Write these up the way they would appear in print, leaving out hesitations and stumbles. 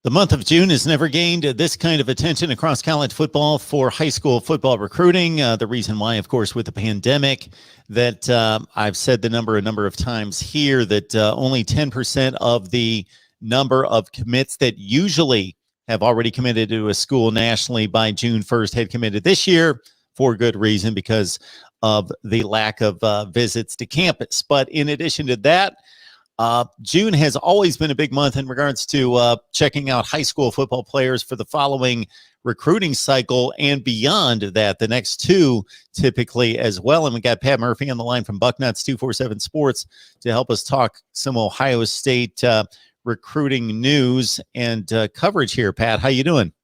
The month of June has never gained this kind of attention across college football for high school football recruiting. The reason why, of course, with the pandemic, that I've said a number of times here that only 10% of the number of commits that usually have already committed to a school nationally by June 1st had committed this year for good reason because of the lack of visits to campus. But in addition to that, June has always been a big month in regards to checking out high school football players for the following recruiting cycle and beyond that, the next two typically as well. And we got Pat Murphy on the line from Bucknuts 247 Sports to help us talk some Ohio State recruiting news and coverage here. Pat, how you doing?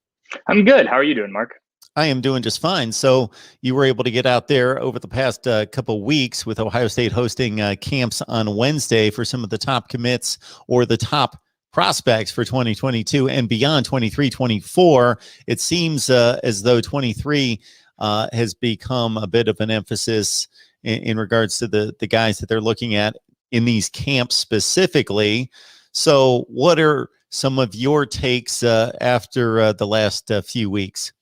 I'm good. How are you doing, Mark? I am doing just fine. So you were able to get out there over the past couple weeks with Ohio State hosting camps on Wednesday for some of the top commits or the top prospects for 2022 and beyond 23-24. It seems as though 23 has become a bit of an emphasis in regards to the guys that they're looking at in these camps specifically. So what are some of your takes after the last few weeks?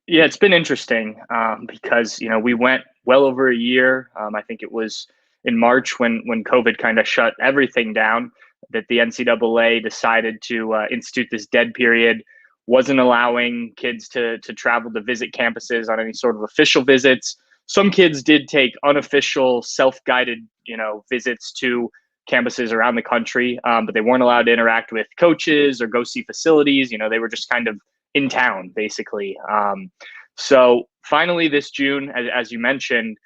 Yeah, it's been interesting because, we went well over a year. I think it was in March when COVID kind of shut everything down that the NCAA decided to institute this dead period, wasn't allowing kids to travel to visit campuses on any sort of official visits. Some kids did take unofficial, self-guided, visits to campuses around the country, but they weren't allowed to interact with coaches or go see facilities. They were just kind of in town, basically. So finally this June, as you mentioned,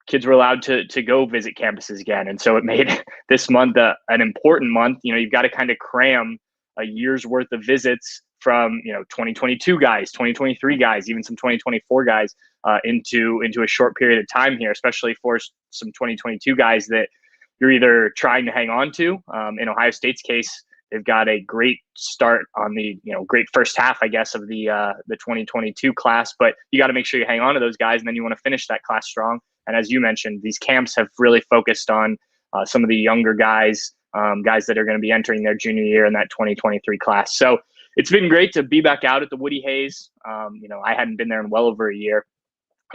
kids were allowed to go visit campuses again. And so it made this month an important month. You've got to kind of cram a year's worth of visits from, 2022 guys, 2023 guys, even some 2024 guys into a short period of time here, especially for some 2022 guys that you're either trying to hang on to. In Ohio State's case, they've got a great start on the, great first half, I guess, of the 2022 class. But you got to make sure you hang on to those guys, and then you want to finish that class strong. And as you mentioned, these camps have really focused on some of the younger guys, guys that are going to be entering their junior year in that 2023 class. So it's been great to be back out at the Woody Hayes. I hadn't been there in well over a year,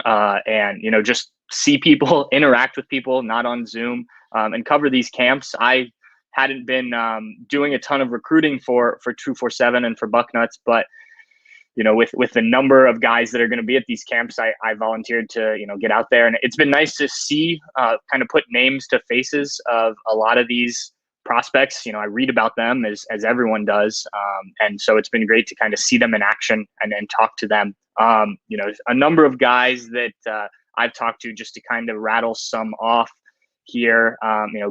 and just see people, interact with people, not on Zoom, and cover these camps. I hadn't been doing a ton of recruiting for 247 and for Bucknuts, but with the number of guys that are going to be at these camps, I volunteered to get out there, and it's been nice to see kind of put names to faces of a lot of these prospects. I read about them as everyone does, and so it's been great to kind of see them in action and talk to them. A number of guys that I've talked to, just to kind of rattle some off here,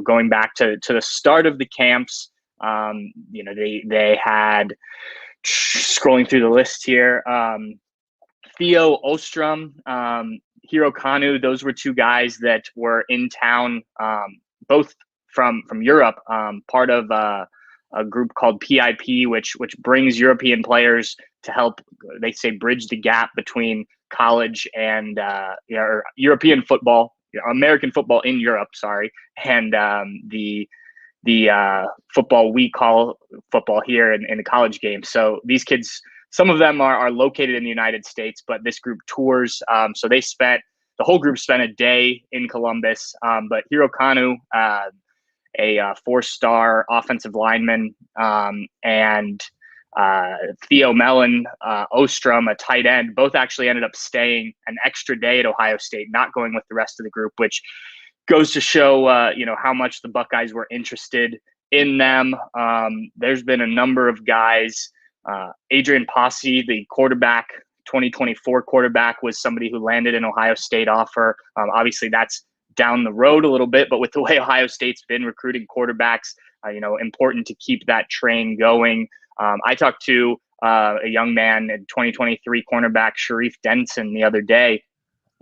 going back to the start of the camps, they had, scrolling through the list here, Theo Ostrom, Hiro Kanu. Those were two guys that were in town, both from Europe, part of a group called PIP, which brings European players to help, they say, bridge the gap between college and European football, American football in Europe, and the football we call football here in the college game. So these kids, some of them are located in the United States, but this group tours. So the whole group spent a day in Columbus. But Hiro Kanu, a four-star offensive lineman, and Theo Mellon, Ostrom, a tight end, both actually ended up staying an extra day at Ohio State, not going with the rest of the group, which goes to show, how much the Buckeyes were interested in them. There's been a number of guys. Adrian Posse, the quarterback, 2024 quarterback, was somebody who landed an Ohio State offer. Obviously, that's down the road a little bit, but with the way Ohio State's been recruiting quarterbacks, important to keep that train going. I talked to a young man in 2023 cornerback, Sharif Denson, the other day,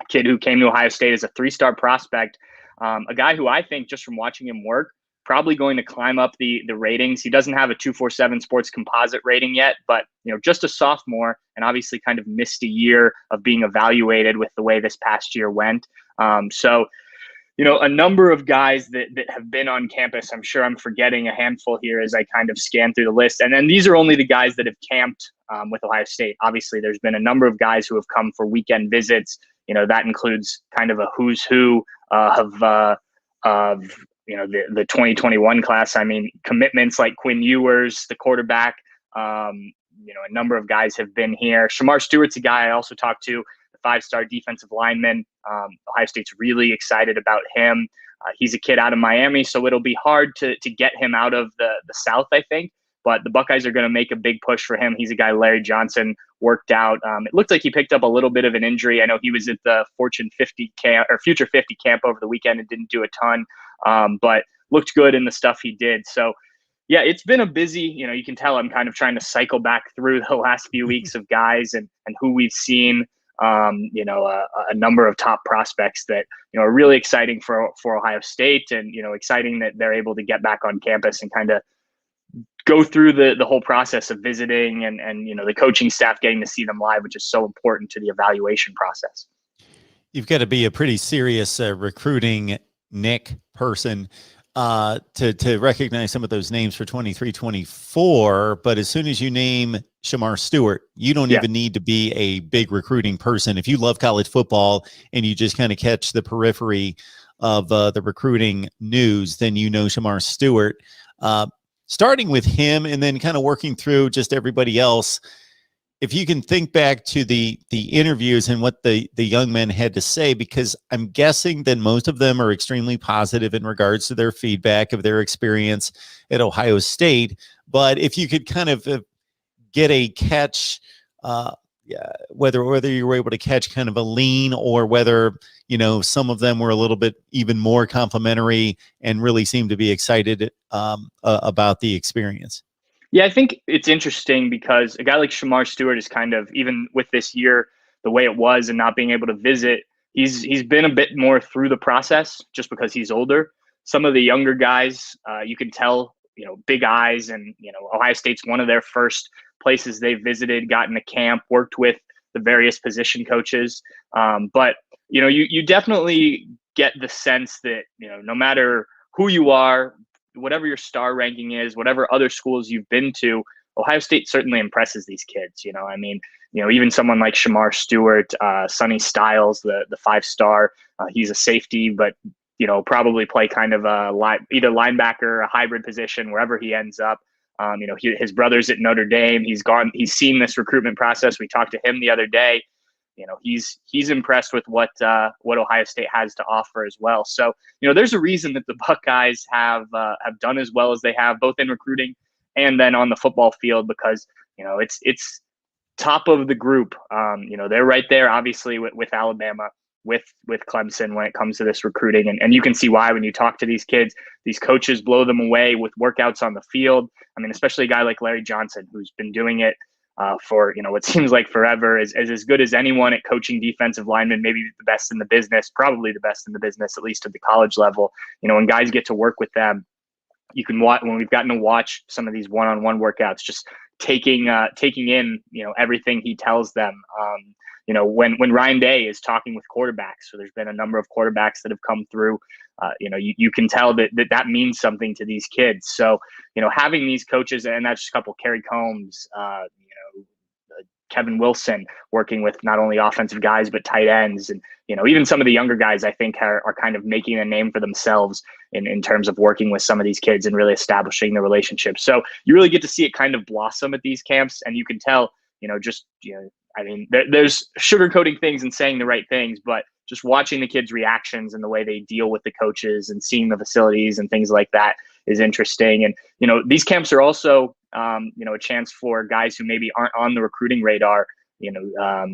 a kid who came to Ohio State as a 3-star prospect, a guy who I think, just from watching him work, probably going to climb up the ratings. He doesn't have a 247 Sports composite rating yet, but just a sophomore, and obviously kind of missed a year of being evaluated with the way this past year went. So A number of guys that have been on campus. I'm sure I'm forgetting a handful here as I kind of scan through the list. And then these are only the guys that have camped with Ohio State. Obviously, there's been a number of guys who have come for weekend visits. That includes kind of a who's who of the 2021 class. I mean, commitments like Quinn Ewers, the quarterback. A number of guys have been here. Shamar Stewart's a guy I also talked to, the 5-star defensive lineman. Ohio State's really excited about him. He's a kid out of Miami, so it'll be hard to get him out of the South, I think. But the Buckeyes are going to make a big push for him. He's a guy Larry Johnson worked out. It looked like he picked up a little bit of an injury. I know he was at the Fortune 50 camp or Future 50 camp over the weekend and didn't do a ton, but looked good in the stuff he did. So, yeah, it's been a busy, you can tell I'm kind of trying to cycle back through the last few weeks of guys and who we've seen, a number of top prospects that, are really exciting for Ohio State and, exciting that they're able to get back on campus and kind of go through the whole process of visiting and the coaching staff getting to see them live, which is so important to the evaluation process. You've got to be a pretty serious recruiting person to recognize some of those names for 23-24. But as soon as you name Shamar Stewart, you don't even need to be a big recruiting person. If you love college football and you just kind of catch the periphery of the recruiting news, then Shamar Stewart. Starting with him and then kind of working through just everybody else. If you can think back to the interviews and what the young men had to say, because I'm guessing that most of them are extremely positive in regards to their feedback of their experience at Ohio State. But if you could kind of get a catch, whether you were able to catch kind of a lean or whether, some of them were a little bit even more complimentary and really seemed to be excited about the experience. Yeah, I think it's interesting because a guy like Shamar Stewart is kind of, even with this year, the way it was and not being able to visit, he's been a bit more through the process just because he's older. Some of the younger guys, you can tell, big eyes, and, Ohio State's one of their first places they visited, got in a camp, worked with the various position coaches. But, you definitely get the sense that, no matter who you are, whatever your star ranking is, whatever other schools you've been to, Ohio State certainly impresses these kids. Even someone like Shamar Stewart, Sonny Styles, the 5-star, he's a safety, but, probably play kind of either linebacker, a hybrid position, wherever he ends up. His brother's at Notre Dame. He's seen this recruitment process. We talked to him the other day. He's impressed with what Ohio State has to offer as well. So, there's a reason that the Buckeyes have done as well as they have, both in recruiting and then on the football field, because, it's top of the group. They're right there, obviously, with Alabama, with Clemson when it comes to this recruiting. And you can see why when you talk to these kids. These coaches blow them away with workouts on the field. I mean, especially a guy like Larry Johnson, who's been doing it for what seems like forever, is as good as anyone at coaching defensive linemen, maybe the best in the business, probably the best in the business, at least at the college level. When guys get to work with them, you can watch, when we've gotten to watch some of these one-on-one workouts, just taking in everything he tells them. When Ryan Day is talking with quarterbacks, so there's been a number of quarterbacks that have come through, you can tell that means something to these kids. So, having these coaches, and that's just a couple, Kerry Combs, Kevin Wilson, working with not only offensive guys, but tight ends. And, even some of the younger guys, I think are kind of making a name for themselves in terms of working with some of these kids and really establishing the relationship. So you really get to see it kind of blossom at these camps. And you can tell, there's sugarcoating things and saying the right things, but just watching the kids' reactions and the way they deal with the coaches and seeing the facilities and things like that is interesting. And, these camps are also, a chance for guys who maybe aren't on the recruiting radar,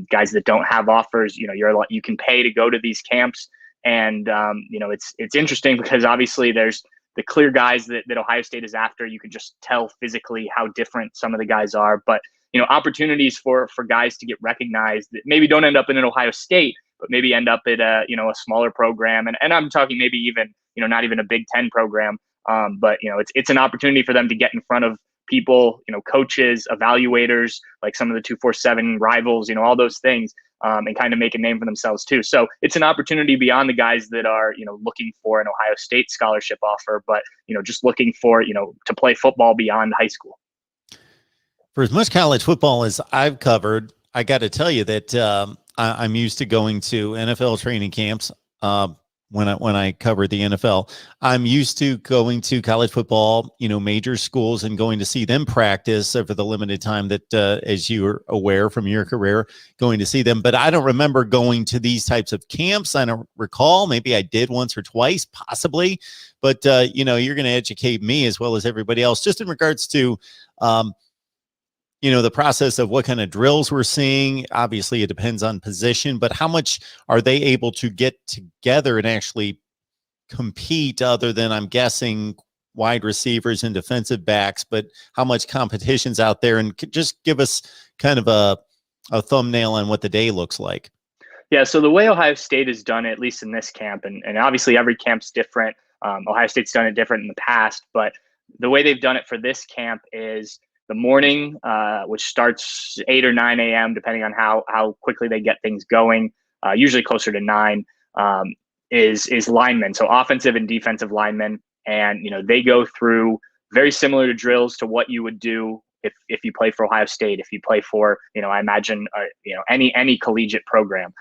guys that don't have offers, you can pay to go to these camps. And, it's interesting because obviously there's the clear guys that Ohio State is after. You can just tell physically how different some of the guys are, but, opportunities for guys to get recognized that maybe don't end up in an Ohio State, but maybe end up at a smaller program. And I'm talking maybe even, not even a Big Ten program. But, it's an opportunity for them to get in front of people, coaches, evaluators, like some of the 247 rivals, all those things. and kind of make a name for themselves too. So it's an opportunity beyond the guys that are, looking for an Ohio State scholarship offer, but, just looking for, to play football beyond high school. For as much college football as I've covered, I got to tell you that I'm used to going to NFL training camps. When I cover the NFL, I'm used to going to college football, major schools, and going to see them practice over the limited time that, as you're aware from your career, going to see them. But I don't remember going to these types of camps. I don't recall. Maybe I did once or twice, possibly. But, you're going to educate me as well as everybody else, just in regards to, the process of what kind of drills we're seeing. Obviously, it depends on position, but how much are they able to get together and actually compete, other than, I'm guessing, wide receivers and defensive backs, but how much competition's out there? And just give us kind of a thumbnail on what the day looks like. Yeah, so the way Ohio State has done it, at least in this camp, and obviously every camp's different. Ohio State's done it different in the past, but the way they've done it for this camp is the morning, which starts 8 or 9 a.m., depending on how quickly they get things going, usually closer to 9, is linemen, so offensive and defensive linemen. And, they go through very similar to drills to what you would do if you play for Ohio State, if you play for, I imagine, any collegiate program.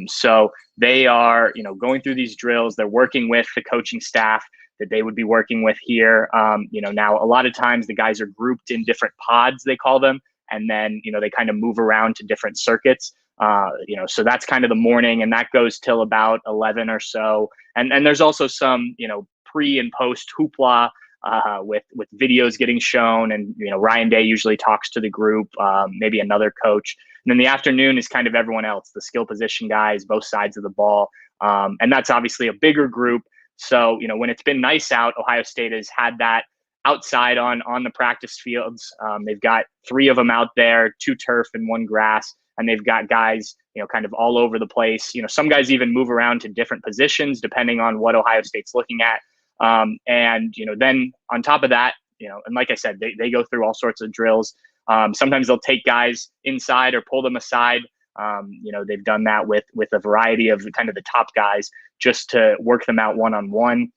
So they are, going through these drills. They're working with the coaching staff that they would be working with here. Now a lot of times the guys are grouped in different pods, they call them, and then, they kind of move around to different circuits. So that's kind of the morning, and that goes till about 11 or so. And there's also some, pre and post hoopla, with videos getting shown, and, Ryan Day usually talks to the group, maybe another coach. And then the afternoon is kind of everyone else, the skill position guys, both sides of the ball. And that's obviously a bigger group. So, when it's been nice out, Ohio State has had that outside on the practice fields. They've got 3 of them out there, 2 turf and 1 grass. And they've got guys, kind of all over the place. Some guys even move around to different positions depending on what Ohio State's looking at. And, then on top of that, and like I said, they go through all sorts of drills. Sometimes they'll take guys inside or pull them aside. They've done that with a variety of kind of the top guys, just to work them out one-on-one,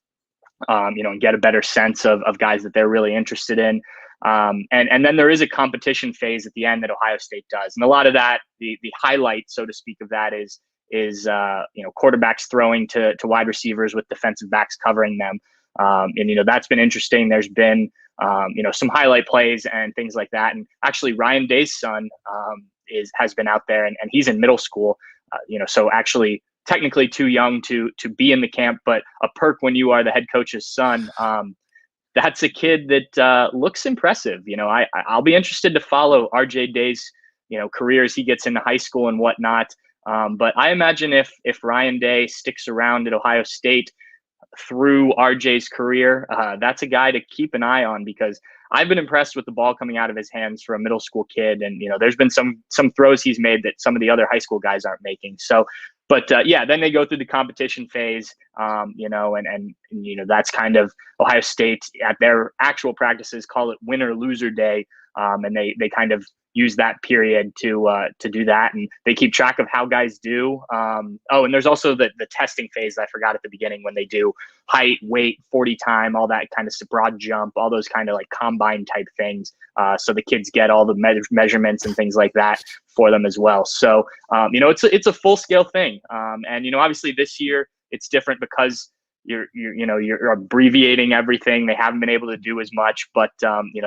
and get a better sense of guys that they're really interested in. And then there is a competition phase at the end that Ohio State does. And a lot of that, the highlight, so to speak, of that is quarterbacks throwing to wide receivers with defensive backs covering them. And that's been interesting. There's been, some highlight plays and things like that. And actually Ryan Day's son, has been out there, and he's in middle school, so actually technically too young to be in the camp, but a perk when you are the head coach's son. That's a kid that looks impressive. I'll be interested to follow RJ Day's, career as he gets into high school and whatnot. But I imagine if Ryan Day sticks around at Ohio State through RJ's career, that's a guy to keep an eye on, because I've been impressed with the ball coming out of his hands for a middle school kid. And, there's been some throws he's made that some of the other high school guys aren't making. So, but then they go through the competition phase, and that's kind of Ohio State at their actual practices call it win or loser day. And they kind of use that period to do that, and they keep track of how guys do. And there's also the testing phase I forgot at the beginning, when they do height, weight, 40 time, all that kind of broad jump, all those kind of like combine type things. So the kids get all the measurements and things like that for them as well. So it's a full scale thing. And obviously this year it's different because you're abbreviating everything. They haven't been able to do as much, but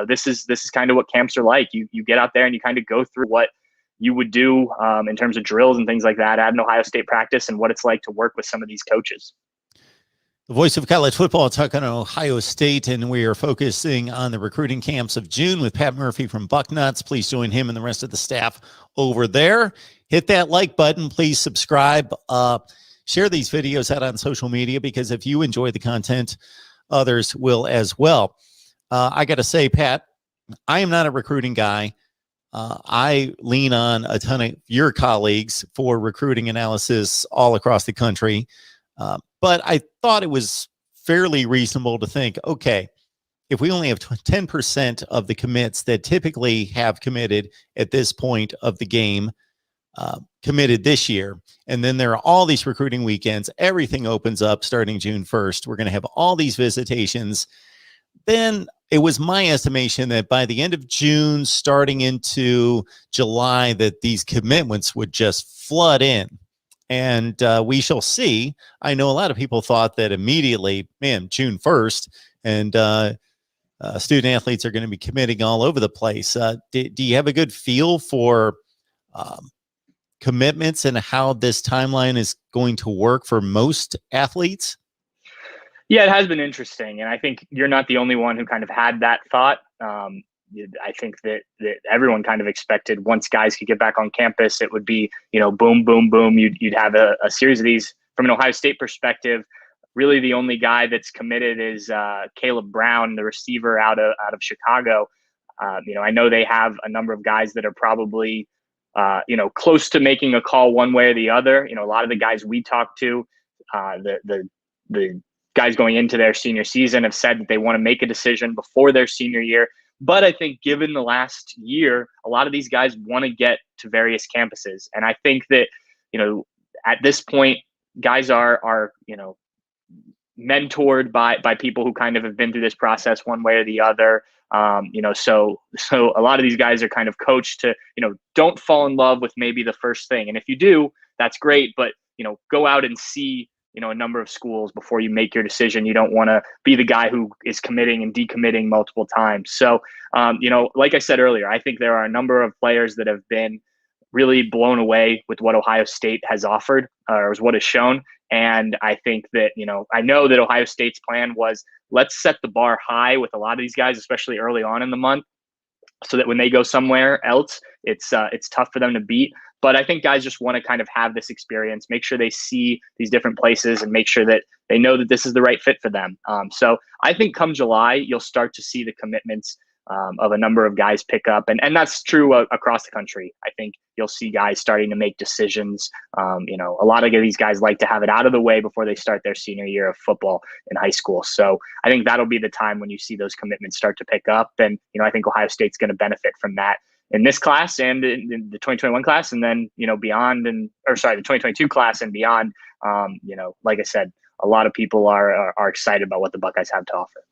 this is kind of what camps are like. You get out there and you kind of go through what you would do in terms of drills and things like that at an Ohio State practice, and what it's like to work with some of these coaches. The voice of college football, talking on Ohio State, and we are focusing on the recruiting camps of June with Pat Murphy from Bucknuts. Please join him and the rest of the staff over there. Hit that like button. Please subscribe. Share these videos out on social media, because if you enjoy the content, others will as well. I got to say, Pat, I am not a recruiting guy. I lean on a ton of your colleagues for recruiting analysis all across the country. But I thought it was fairly reasonable to think, okay, if we only have 10% of the commits that typically have committed at this point of the game, committed this year. And then there are all these recruiting weekends. Everything opens up starting June 1st. We're going to have all these visitations. Then it was my estimation that by the end of June, starting into July, that these commitments would just flood in. And we shall see. I know a lot of people thought that immediately, man, June 1st, and student athletes are going to be committing all over the place. Do you have a good feel for commitments and how this timeline is going to work for most athletes? Yeah, it has been interesting. And I think you're not the only one who kind of had that thought. I think that everyone kind of expected once guys could get back on campus, it would be, boom, boom, boom. You'd have a series of these. From an Ohio State perspective, really the only guy that's committed is Caleb Brown, the receiver out of Chicago. I know they have a number of guys that are probably close to making a call one way or the other. A lot of the guys we talked to, the guys going into their senior season have said that they want to make a decision before their senior year. But I think given the last year, a lot of these guys want to get to various campuses. And I think that, at this point, guys are mentored by people who kind of have been through this process one way or the other. So a lot of these guys are kind of coached to, don't fall in love with maybe the first thing. And if you do, that's great. But, go out and see, a number of schools before you make your decision. You don't want to be the guy who is committing and decommitting multiple times. So, like I said earlier, I think there are a number of players that have been really blown away with what Ohio State has offered or what is shown. And I think that, I know that Ohio State's plan was, let's set the bar high with a lot of these guys, especially early on in the month, so that when they go somewhere else, it's tough for them to beat. But I think guys just want to kind of have this experience, make sure they see these different places and make sure that they know that this is the right fit for them. So I think come July, you'll start to see the commitments of a number of guys pick up. And that's true across the country. I think you'll see guys starting to make decisions. A lot of these guys like to have it out of the way before they start their senior year of football in high school. So I think that'll be the time when you see those commitments start to pick up. And, I think Ohio State's going to benefit from that in this class and in the 2021 class, and then, beyond the 2022 class and beyond. Like I said, a lot of people are excited about what the Buckeyes have to offer.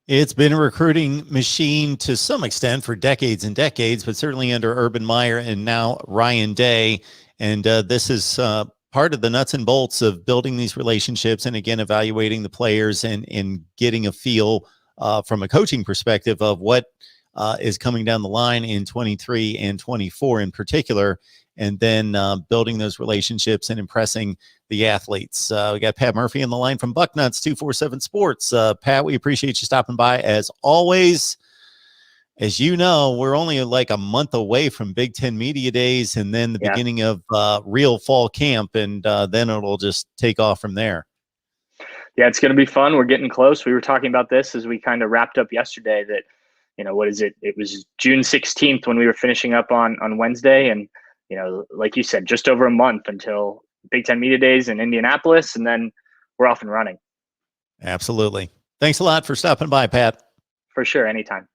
It's been a recruiting machine to some extent for decades and decades, but certainly under Urban Meyer and now Ryan Day. And this is part of the nuts and bolts of building these relationships and, again, evaluating the players and getting a feel from a coaching perspective of what is coming down the line in 23 and 24 in particular, and then building those relationships and impressing the athletes. We got Pat Murphy on the line from Bucknuts 247 Sports. Pat, we appreciate you stopping by as always. As you know, we're only like a month away from Big Ten Media Days and then the beginning of real fall camp, and then it'll just take off from there. Yeah, it's going to be fun. We're getting close. We were talking about this as we kind of wrapped up yesterday that, what is it? It was June 16th when we were finishing up on Wednesday. And, like you said, just over a month until Big Ten Media Days in Indianapolis, and then we're off and running. Absolutely. Thanks a lot for stopping by, Pat. For sure. Anytime.